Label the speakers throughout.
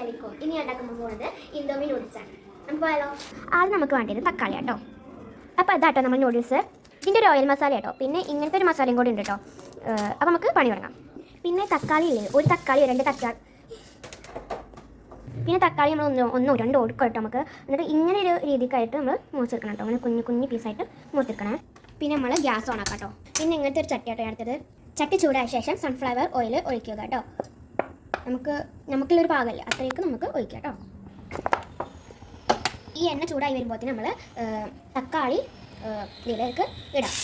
Speaker 1: അസ്സലാമലൈക്കും. ഇനി ഞാൻ ഉണ്ടാക്കാൻ പോകുന്നത് ഇൻഡോമി നൂഡിൽസാണ്. നമുക്ക് പോയാലോ? ആദ്യം നമുക്ക് വേണ്ടത് തക്കാളി കേട്ടോ. അപ്പോൾ ഇതാട്ടോ നമ്മൾ നൂഡിൽസ്. ഇതിൻ്റെ ഒരു ഓയിൽ മസാല കേട്ടോ. പിന്നെ ഇങ്ങനത്തെ ഒരു മസാലയും കൂടി ഉണ്ട് കേട്ടോ. അപ്പോൾ നമുക്ക് പണി തുടങ്ങാം. പിന്നെ തക്കാളി ഇല്ലേ, ഒരു തക്കാളി 2 തക്കാളി, പിന്നെ തക്കാളി നമ്മൾ ഒന്നോ രണ്ടോ കൊടുക്കാം കേട്ടോ നമുക്ക്. എന്നിട്ട് ഇങ്ങനെ ഒരു രീതിക്കായിട്ട് നമ്മൾ മുറിച്ചെടുക്കണം കേട്ടോ. അങ്ങനെ കുഞ്ഞു കുഞ്ഞു പീസായിട്ട് മുറിച്ചെടുക്കണേ. പിന്നെ നമ്മൾ ഗ്യാസ് ഓൺ ആക്കാം കേട്ടോ. പിന്നെ ഇങ്ങനത്തെ ഒരു ചട്ടി കേട്ടോ അടുത്തത്. ചട്ടി ചൂടായ ശേഷം സൺഫ്ലവർ ഓയിൽ ഒഴിക്കുക കേട്ടോ. നമുക്കുള്ളൊരു പാകമല്ല അത്രയ്ക്ക് നമുക്ക് ഒഴിക്കാം കേട്ടോ. ഈ എണ്ണ ചൂടായി വരുമ്പോഴത്തേന് നമ്മൾ തക്കാളി ഇതിലേക്ക് ഇടാം.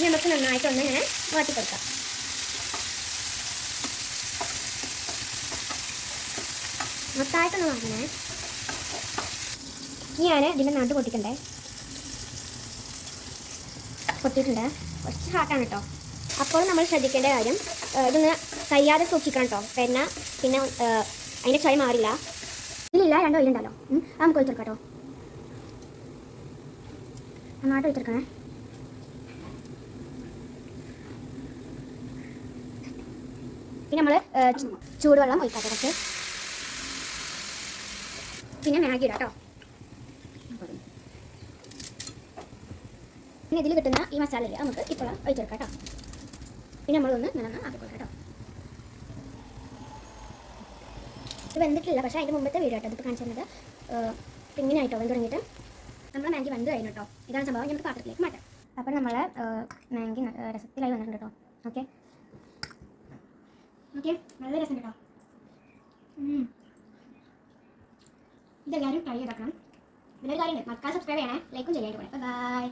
Speaker 1: നമുക്ക് നന്നായിട്ടൊന്ന് ഇങ്ങനെ വാട്ടി കൊടുക്കാം. മൊത്തമായിട്ടൊന്ന് വാങ്ങണേ. ഞാൻ ഇതിൻ്റെ നാട്ട് പൊട്ടിക്കണ്ടേ. പൊട്ടിയിട്ടുണ്ട്. കുറച്ച് ഹാട്ടാണ് കേട്ടോ. അപ്പോൾ നമ്മൾ ശ്രദ്ധിക്കേണ്ട കാര്യം ഇതൊന്ന് കഴിയാതെ സൂക്ഷിക്കണം കേട്ടോ. പിന്നെ അതിൻ്റെ ചൊയ മാറില്ല. ഇതിലില്ല 2 ഓയിലുണ്ടല്ലോ. അത് നമുക്ക് ഒഴിച്ചെടുക്കാം കേട്ടോ. നന്നായിട്ട് ഒഴിച്ചെടുക്കണേ. പിന്നെ നമ്മൾ ചൂടുവെള്ളം ഒഴിക്കാം കുറച്ച്. പിന്നെ മാഗി ഇടാം കേട്ടോ. പിന്നെ ഇതിൽ കിട്ടുന്ന ഈ മസാല ഇല്ല നമുക്ക് ഇപ്പോൾ ഒഴിച്ചെടുക്കാം കേട്ടോ. പിന്നെ നമ്മളൊന്ന് നല്ലൊന്ന് ആക്കിക്കൊടുക്കാം കേട്ടോ. ഇത് വെന്തിട്ടില്ല, പക്ഷേ അതിൻ്റെ മുമ്പത്തെ വീഡിയോ കേട്ടോ ഇതിപ്പോൾ കാണിച്ചു തരുന്നത്. ഇങ്ങനെ ആയിട്ടോ വെന്ത് തുടങ്ങിയിട്ട് നമ്മൾ മാഗി വെന്ത് കഴിഞ്ഞു കേട്ടോ. ഇതാണ് സംഭവം. നമുക്ക് പാത്രത്തിലേക്ക് മാറ്റാം. അപ്പോൾ നമ്മൾ മാഗി രസത്തിലായി വന്നിട്ടുണ്ട് കേട്ടോ. ഓക്കെ, നല്ല രസം കേട്ടോ. ഇതെല്ലാവരും ട്രൈ ചെയ്താക്കണം. ഇതിലൊരു കാര്യമുണ്ട്, മക്കൾ സബ്സ്ക്രൈബ് ചെയ്യണേ, ലൈക്കും ചെയ്യാനായിട്ട്. ബൈ.